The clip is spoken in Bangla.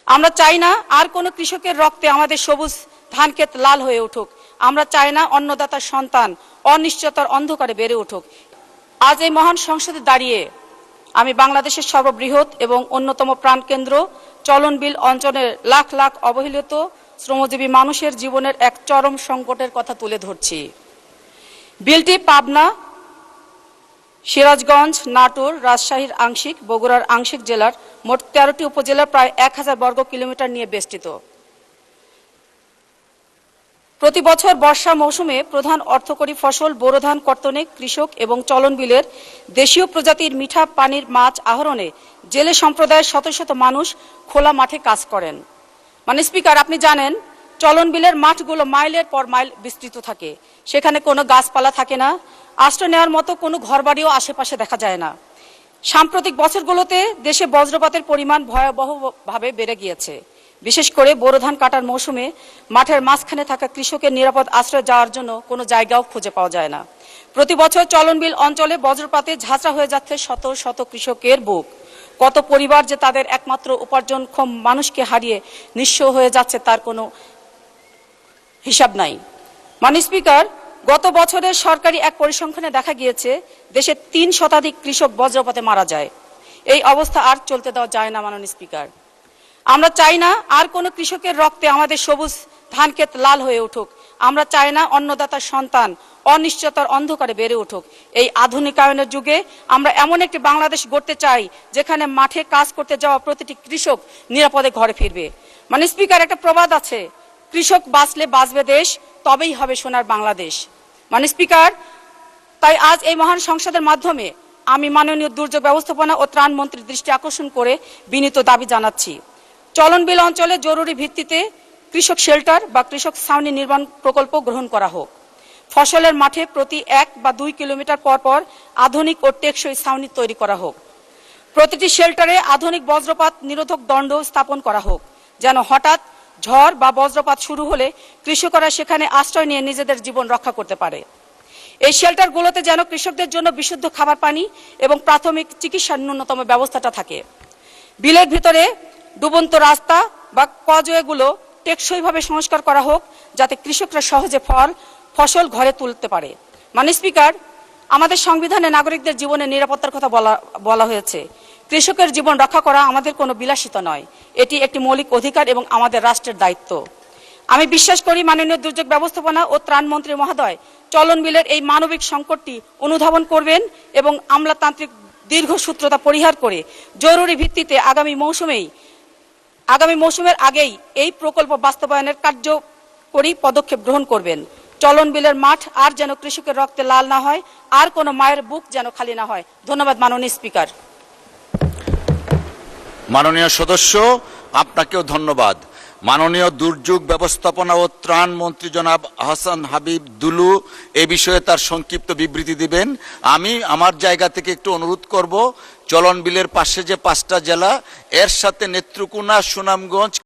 আমরা চাই না আর কোনো কৃষকের রক্তে আমাদের সবুজ ধানক্ষেত লাল হয়ে উঠুক। আমরা চাই না অন্নদাতার সন্তান অনিশ্চয়তার অন্ধকারে বেড়ে উঠুক। আজ এই মহান সংসদে দাঁড়িয়ে আমি বাংলাদেশের সর্ববৃহৎ এবং অন্যতম প্রাণকেন্দ্র চলনবিল অঞ্চলের লাখ লাখ অবহেলিত শ্রমজীবী মানুষের জীবনের এক চরম সংকটের কথা তুলে ধরছি। বিলটি পাবনা, সিরাজগঞ্জ, নাটোর, রাজশাহীর আংশিক, বগুড়ার আংশিক জেলার মোট 13টি উপজেলার প্রায় 1000 বর্গ কিলোমিটার নিয়ে বেষ্টিত। প্রতি বছর বর্ষা মৌসুমে প্রধান অর্থকরী ফসল বোরো ধান কর্তনে কৃষক এবং চলনবিলের দেশীয় প্রজাতির মিঠা পানির মাছ আহরণে জেলে সম্প্রদায়ের শত শত মানুষ খোলা মাঠে কাজ করেন। স্পিকার, আপনি জানেন চলনবিলের মাঠগুলো মাইলের পর মাইল বিস্তৃত থাকে, সেখানে কোনো গাছপালা থাকে না, আশ্রয় নেওয়ার মতো কোনো ঘরবাড়িও আশেপাশে দেখা যায় না। সাম্প্রতিক বছরগুলোতে দেশে বজ্রপাতের পরিমাণ ভয়াবহভাবে বেড়ে গিয়েছে। বিশেষ করে বোরো ধান কাটার মৌসুমে মাঠের মাঝখানে থাকা কৃষকের নিরাপদ আশ্রয় যাওয়ার জন্য কোনো জায়গাও খুঁজে পাওয়া যায় না। প্রতি বছর চলনবিল অঞ্চলে বজ্রপাতে ঝাঁচড়া হয়ে যাচ্ছে শত শত কৃষকের বুক। কত পরিবার যে তাদের একমাত্র উপার্জনক্ষম মানুষকে হারিয়ে নিঃস্ব হয়ে যাচ্ছে তার কোনো হিসাব নাই। স্পিকার, গত বছরের সরকারি এক পরিসংখ্যানে দেখা গিয়েছে দেশে 3 শতাধিক কৃষক বজ্রপাতে মারা যায়। এই অবস্থা আর চলতে দেওয়া যায় না। মাননীয় স্পিকার, আমরা চাই না আর কোনো কৃষকের রক্তে আমাদের সবুজ ধানক্ষেত লাল হয়ে উঠুক। আমরা চাই না অন্নদাতার সন্তান অনিশ্চয়তার অন্ধকারে বেড়ে উঠুক। এই আধুনিকায়নের যুগে আমরা এমন একটি বাংলাদেশ গড়তে চাই যেখানে মাঠে কাজ করতে যাওয়া প্রতিটি কৃষক নিরাপদে ঘরে ফিরবে। স্পিকার, একটা প্রবাদ আছে, কৃষক বাঁচলে বাঁচবে দেশ, তবেই হবে সোনার বাংলাদেশ। স্পিকার, তাই আজ এই মহান সংসদের মাধ্যমে আমি মাননীয় দুর্যোগ ব্যবস্থাপনা ও ত্রাণ মন্ত্রীর দৃষ্টি আকর্ষণ করে বিনীত দাবি জানাচ্ছি, চলনবিল অঞ্চলে জরুরি ভিত্তিতে কৃষক শেল্টার বা কৃষক ছাউনি নির্মাণ প্রকল্প গ্রহণ করা হোক। ফসলের মাঠে প্রতি 1 বা 2 কিলোমিটার পর পর আধুনিক ও টেকসই ছাউনি তৈরি করা হোক। প্রতিটি শেল্টারে আধুনিক বজ্রপাত নিরোধক দণ্ড স্থাপন করা হোক, যেন হঠাৎ ঝড় বা বজ্রপাত শুরু হলে কৃষকরা সেখানে আশ্রয় নিয়ে নিজেদের জীবন রক্ষা করতে পারে। এই শেল্টারগুলোতে যেন কৃষকদের জন্য বিশুদ্ধ খাবার পানি এবং প্রাথমিক চিকিৎসার ন্যূনতম ব্যবস্থাটা থাকে। বিলের ভিতরে ডুবন্ত রাস্তা বা কজওয়েগুলো টেকসইভাবে সংস্কার করা হোক, যাতে কৃষকরা সহজে ফসল ঘরে তুলতে পারে। স্পিকার, আমাদের সংবিধানে নাগরিকদের জীবনের নিরাপত্তার কথা বলা হয়েছে। কৃষকের জীবন রক্ষা করা আমাদের কোনো বিলাসিতা নয়, এটি একটি মৌলিক অধিকার এবং আমাদের রাষ্ট্রের দায়িত্ব। আমি বিশ্বাস করি মাননীয় দুর্যোগ ব্যবস্থাপনা ও ত্রাণ মন্ত্রী মহোদয় চলনবিলের এই মানবিক সংকটটি অনুধাবন করবেন এবং আমলাতান্ত্রিক দীর্ঘসূত্রতা পরিহার করে জরুরি ভিত্তিতে আগামী মৌসুমের আগেই এই প্রকল্প বাস্তবায়নের কার্যকরী পদক্ষেপ গ্রহণ করবেন। চলনবিলের মাঠ আর যেন কৃষকের রক্তে লাল না হয়, আর কোনো মায়ের বুক যেন খালি না হয়। ধন্যবাদ মাননীয় স্পিকার। মাননীয় সদস্য, আপনাকেও ধন্যবাদ। মাননীয় দুর্যোগ ব্যবস্থাপনা ও ত্রাণ মন্ত্রী জনাব আহসান হাবিব দুলু এ বিষয়ে তার সংক্ষিপ্ত বিবৃতি দিবেন। আমি আমার জায়গা থেকে একটু অনুরোধ করব, চলনবিলের পাশে যে 5টা জেলা, এর সাথে নেত্রকোনা, সুনামগঞ্জ,